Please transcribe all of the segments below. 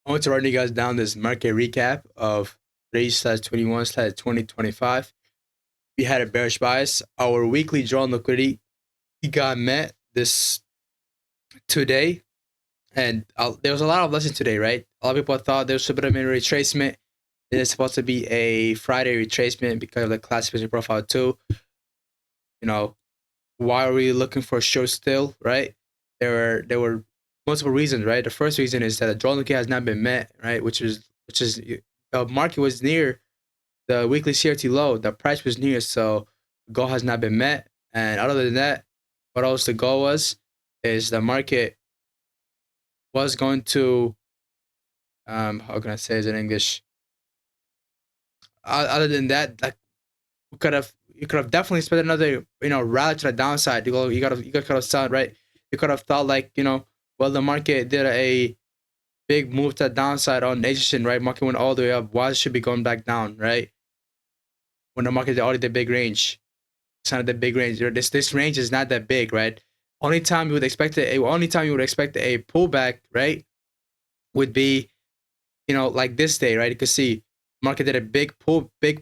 I want to run you guys down this market recap of 3/21/2025. We had a bearish bias. Our weekly drawn liquidity got met this today, and there was a lot of lessons today, right? A lot of people thought there should have been a retracement. It is supposed to be a Friday retracement because of the classification profile too. You know, why are we looking for a short still, right? There were multiple reasons, right? The first reason is that the drawn liquidity has not been met, right? Which is the market was near the weekly CRT low. The price was near, so the goal has not been met. And other than that, what else the goal was is the market was going to how can I say it in English? Other than that, like we could have you could have definitely expected another rally to the downside. You could have thought, right. You could have thought like well, the market did a big move to the downside on Asian, right? Market went all the way up. Why should be going back down, right? When the market already did big range. It's not that big range. This range is not that big, right? Only time you would expect a pullback, right, would be like this day, right? You can see market did a big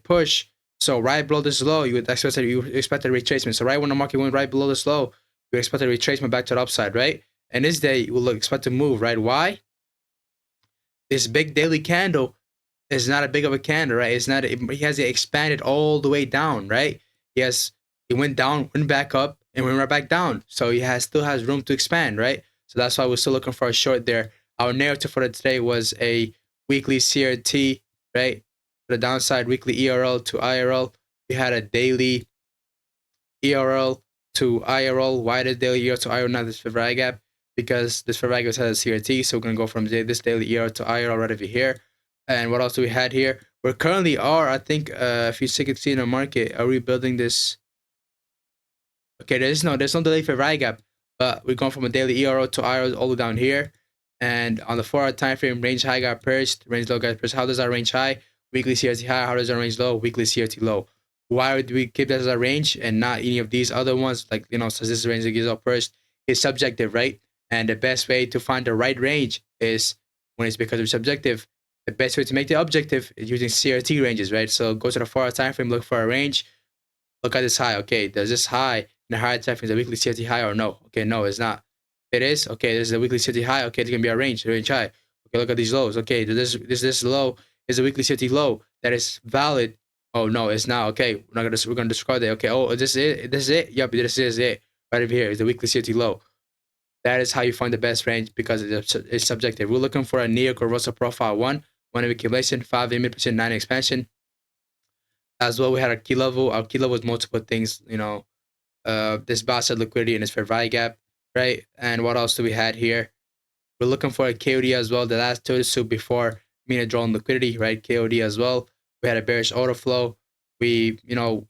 push. So right below this low, you expect a retracement. So right when the market went right below this low, you expect a retracement back to the upside, right? And this day you will expect to move, right? Why? This big daily candle is not a big of a candle, right? It's not. He has it expanded all the way down, right? Yes, it went down, went back up, and went right back down. So he still has room to expand, right? So that's why we're still looking for a short there. Our narrative for today was a weekly CRT, right? For the downside, weekly ERL to IRL. We had a daily ERL to IRL. Why does daily ERL to IRL not this fair value gap? Because this fair value gap has a CRT, so we're gonna go from this daily ERL to IRL right over here. And what else do we had here? We currently are, I think, if you can see in the market, are we building this? Okay, there's no daily fair value gap, but we're going from a daily ERO to IRO all the way down here. And on the 4-hour time frame, range high got pierced, range low got pierced. How does our range high? Weekly CRT high. How does our range low? Weekly CRT low. Why do we keep that as a range and not any of these other ones? Like, since this range that gives up first, it's subjective, right? And the best way to find the right range is when it's because it's subjective. The best way to make the objective is using CRT ranges, right? So go to the 4-hour time frame, look for a range, look at this high. Okay, does this high in the higher time frame is a weekly CRT high or no? Okay, no, it's not. It is. Okay, this is a weekly CRT high. Okay, it's gonna be a range high. Okay, look at these lows. Okay, this low is a weekly CRT low that is valid. Oh no, it's not. Okay, we're gonna discard it. Okay, oh, is this it? This is it? Yep, this is it. Right over here is the weekly CRT low. That is how you find the best range because it's subjective. We're looking for a New Russell profile 1 accumulation, 5 mid%, 9 expansion. As well, we had our key level. Our key level is multiple things, this basket liquidity and this fair value gap, right? And what else do we had here? We're looking for a KOD as well. The last two is before mean a drawn liquidity, right? KOD as well. We had a bearish order flow. This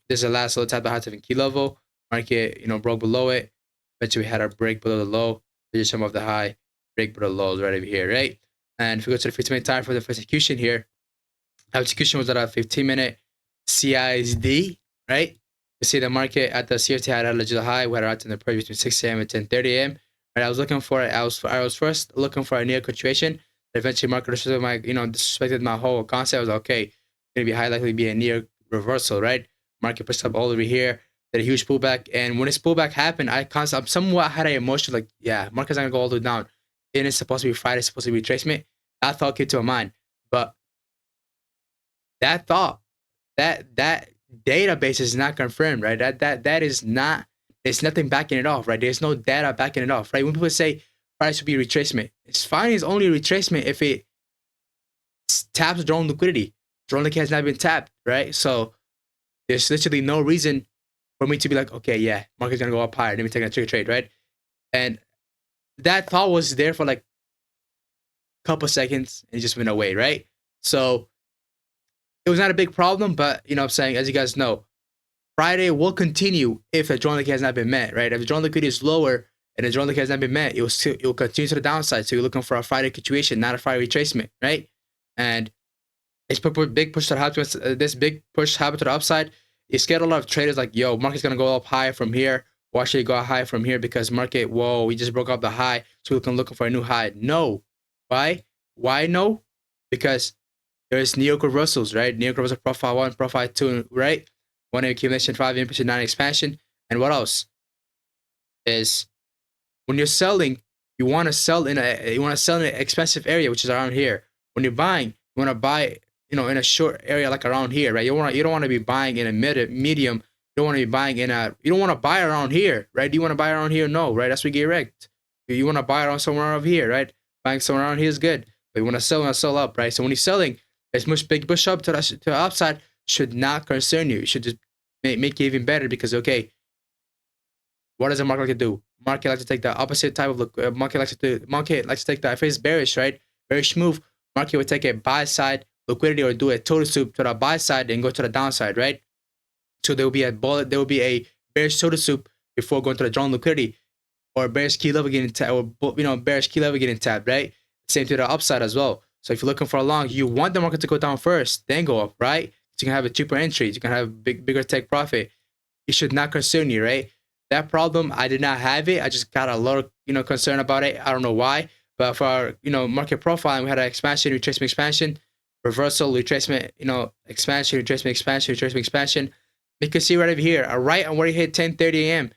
is the last little type of high and key level. Market, broke below it. Eventually we had our break below the low. This is some of the high, break below the lows right over here, right? And if we go to the 15-minute time for the execution here, our execution was at a 15-minute CISD, right? You see the market at the CRT had a legit high. We had out in the price between 6 a.m. and 10:30 a.m. Right, I was first looking for a near continuation. Eventually, market disrespected my whole concept. I was like, okay, it's gonna be high likely to be a near reversal, right? Market pushed up all over here, did a huge pullback, and when this pullback happened, I'm somewhat had an emotion like, yeah, market's not gonna go all the way down. And it's supposed to be Friday, it's supposed to be retracement. That thought came to my mind, but that thought that database is not confirmed, right? That is not. There's nothing backing it off, right? There's no data backing it off, right? When people say price should be retracement, it's fine. It's only a retracement if it taps drawn liquidity. Drawn liquidity has not been tapped, right? So there's literally no reason for me to be like, okay, yeah, market's gonna go up higher. Let me take a trade, right? And that thought was there for like a couple seconds and it just went away, right? So it was not a big problem, but what I'm saying, as you guys know, Friday will continue if the drawn liquidity has not been met, right? If the drawn liquidity is lower and the drawn liquidity has not been met, it will continue to the downside. So you're looking for a Friday continuation, not a Friday retracement, right? And it's big push to this big push happened to the upside. It scared a lot of traders like, yo, market's gonna go up high from here. Why should it go high from here? Because market, whoa, we just broke up the high, so we can look for a new high. No. Why? Why no? Because there's New-York reversals, right? New-York reversal profile 1, profile 2, right? 1 accumulation, 5 impulsion, 9 expansion. And what else? Is when you're selling, you want to sell in an expensive area, which is around here. When you're buying, you want to buy, in a short area like around here, right? You don't want to be buying in a medium. You don't want to be buying you don't want to buy around here, right? Do you want to buy around here? No, right? That's what you get wrecked. You want to buy around somewhere over here, right? Buying somewhere around here is good, but you want to sell up, right? So when you're selling, as much big push up to the upside should not concern you. It should just make you even better because okay, what does the market like to do? Market likes to take the opposite type of look. Market likes to take the if it's bearish, right? Bearish move. Market would take a buy side liquidity or do a total soup to the buy side and go to the downside, right? So there will be a bearish total soup before going to the drawn liquidity or bearish key level getting tapped or bearish key level getting tapped, right? Same to the upside as well. So if you're looking for a long, you want the market to go down first, then go up, right? So you can have a cheaper entry, you can have bigger take profit. It should not concern you, right? That problem, I did not have it. I just got a lot of concern about it. I don't know why, but for our market profiling, we had an expansion, retracement, expansion, reversal, retracement, expansion, retracement, expansion, retracement, expansion. You can see right over here, right on where it hit 10:30 a.m.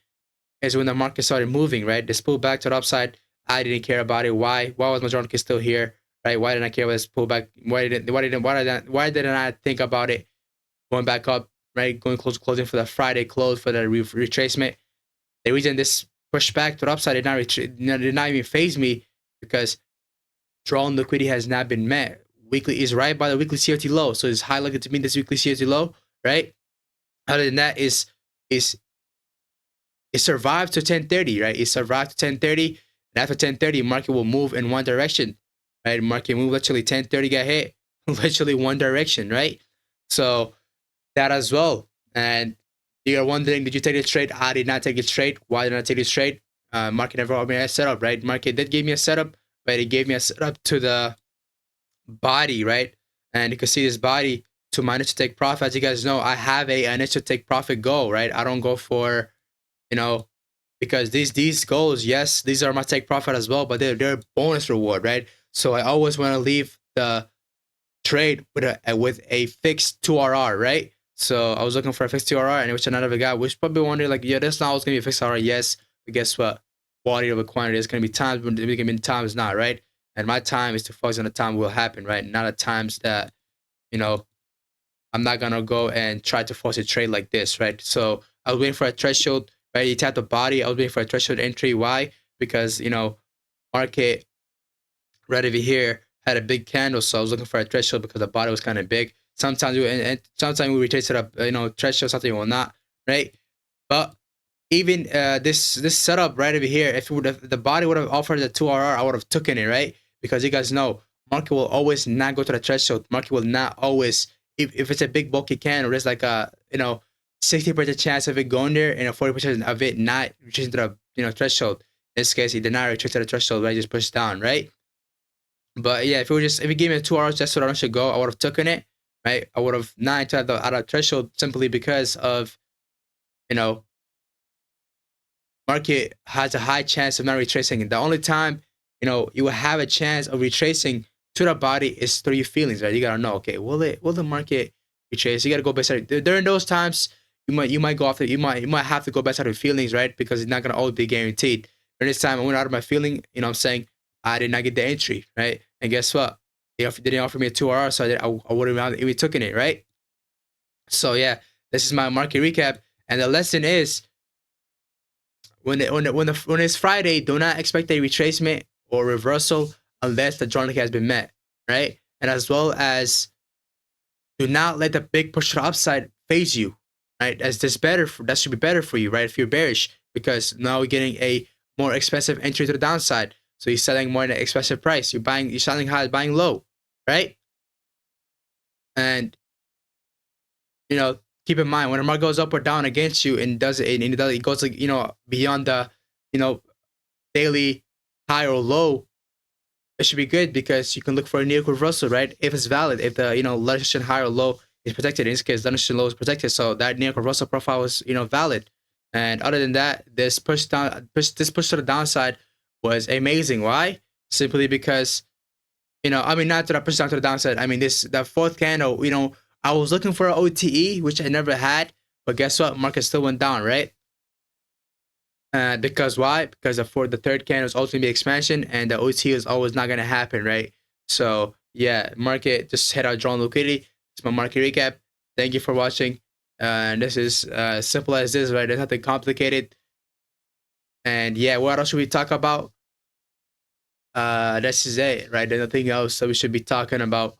is when the market started moving, right? This pullback to the upside, I didn't care about it. Why? Why was majority still here, right? Why didn't I care about this pullback? Why didn't I think about it going back up, right? Going closing for the Friday close for the retracement. The reason this pushback to the upside did not even phase me because drawn liquidity has not been met. Weekly is right by the weekly CRT low, so it's high likely to meet this weekly CRT low, right? Other than that, is it survived to 10:30, right? It survived to 10:30, and after 10:30, market will move in one direction, right? Market move literally 10:30 got hit, literally one direction, right? So that as well, and you're wondering, did you take it straight? I did not take it straight. Why did I take it straight? Market never offered me a setup, right? Market did give me a setup, but it gave me a setup to the body, right? And you can see this body to my initial take profit. As you guys know, I have a initial take profit goal, right? I don't go for, because these goals, yes, these are my take profit as well, but they're bonus reward, right? So I always want to leave the trade with a fixed 2RR, right? So I was looking for a fixed 2RR, and which another guy, which probably wondering like, yeah, that's not always gonna be a fixed RR. Yes, but guess what? Quality over quantity. There's gonna be times when there can be times not, right? And my time is to focus on the time will happen, right? Not at times that I'm not gonna go and try to force a trade like this, right? So I was waiting for a threshold, right? You tap the body. I was waiting for a threshold entry. Why? Because market right over here had a big candle, so I was looking for a threshold because the body was kind of big. Sometimes sometimes we retrace it up, threshold, something will not, right? But even this setup right over here, if the body would have offered the 2RR, I would have taken it, right? Because you guys know, market will always not go to the threshold. Market will not always, if it's a big bulky candle, there's like a 60% chance of it going there and a 40% of it not reaching to the threshold. In this case, it did not retrace to the threshold, right? Just pushed down, right? But yeah, if it gave me 2 hours, that's what I should go. I would have taken it, right? I would have not entered out of threshold simply because of, market has a high chance of not retracing. And the only time, you will have a chance of retracing to the body is through your feelings, right? You gotta know, okay, will the market retrace? You gotta go based on during those times. You might go off. You might have to go based on your feelings, right? Because it's not gonna always be guaranteed. During this time, I went out of my feeling. I'm saying I did not get the entry, right? And guess what? They didn't offer me a 2 hour, so I would have even taken it, right? So yeah, this is my market recap, and the lesson is when it's Friday, do not expect a retracement or reversal unless the journey has been met, right? And as well as do not let the big push to the upside phase you, right? As this that should be better for you, right? If you're bearish, because now you're getting a more expensive entry to the downside. So you're selling more at an expensive price. You're selling high, buying low, right? And keep in mind when the market goes up or down against you and it goes like beyond the daily high or low, it should be good because you can look for a New-York reversal, right? If it's valid, if the London high or low is protected. In this case, London low is protected, so that New-York reversal profile is valid. And other than that, this push to the downside was amazing. Why? Simply because I mean, not to the percent to the downside. I mean, the fourth candle. I was looking for an OTE, which I never had, but guess what? Market still went down, right? Because why? Because the third candle is ultimately expansion, and the OT is always not gonna happen, right? So yeah, market just hit our drawn liquidity. It's my market recap. Thank you for watching. And this is simple as this, right? There's nothing complicated. And yeah, what else should we talk about? This is it, right? There's nothing else that we should be talking about.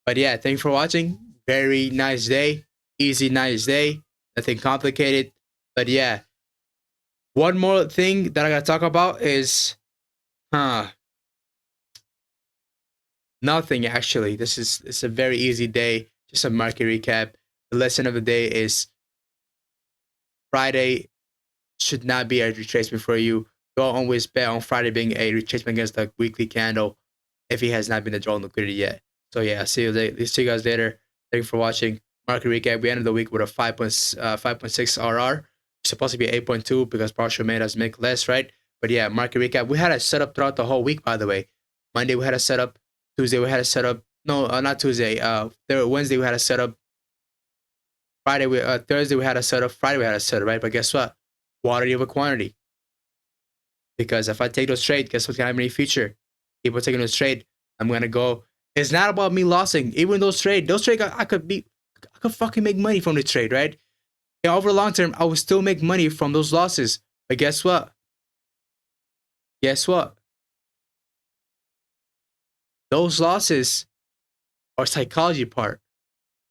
But yeah, thank you for watching. Very nice day, easy, nice day. Nothing complicated. But yeah, one more thing that I gotta talk about is, huh? Nothing actually. It's a very easy day. Just a market recap. The lesson of the day is Friday should not be a retracement for you. Don't always bet on Friday being a retracement against the weekly candle if he has not been a drawn liquidity yet. So yeah, see you guys later. Thank you for watching. Market recap. We ended the week with a 5.6 RR. It's supposed to be 8.2 because partial made us make less, right? But yeah, market recap. We had a setup throughout the whole week, by the way. Monday we had a setup. Tuesday we had a setup. No, not Tuesday. Wednesday we had a setup. Thursday we had a setup. Friday we had a setup, right? But guess what? Quality over quantity. Because if I take those trades, guess what's gonna happen in the future? People taking those trade, I'm gonna go. It's not about me losing. Even those trade, I could fucking make money from the trade, right? And over the long term, I would still make money from those losses. But guess what? Guess what? Those losses are psychology part.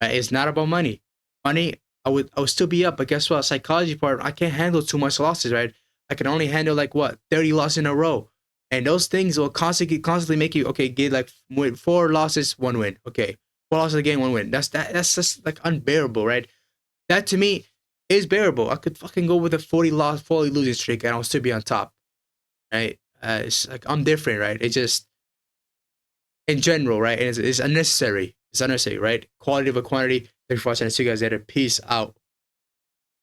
Right? It's not about money. Money, I would still be up, but guess what? Psychology part, I can't handle too much losses, right? I can only handle like what 30 losses in a row, and those things will constantly make you okay. Get like 4 losses, 1 win. Okay, 4 losses again, 1 win. That's just like unbearable, right? That to me is bearable. I could fucking go with a 40 losing streak, and I'll still be on top, right? It's like I'm different, right? It's just in general, right? And it's unnecessary. It's unnecessary, right? Quality over quantity. Thanks for watching. I'll see you guys later. Peace out.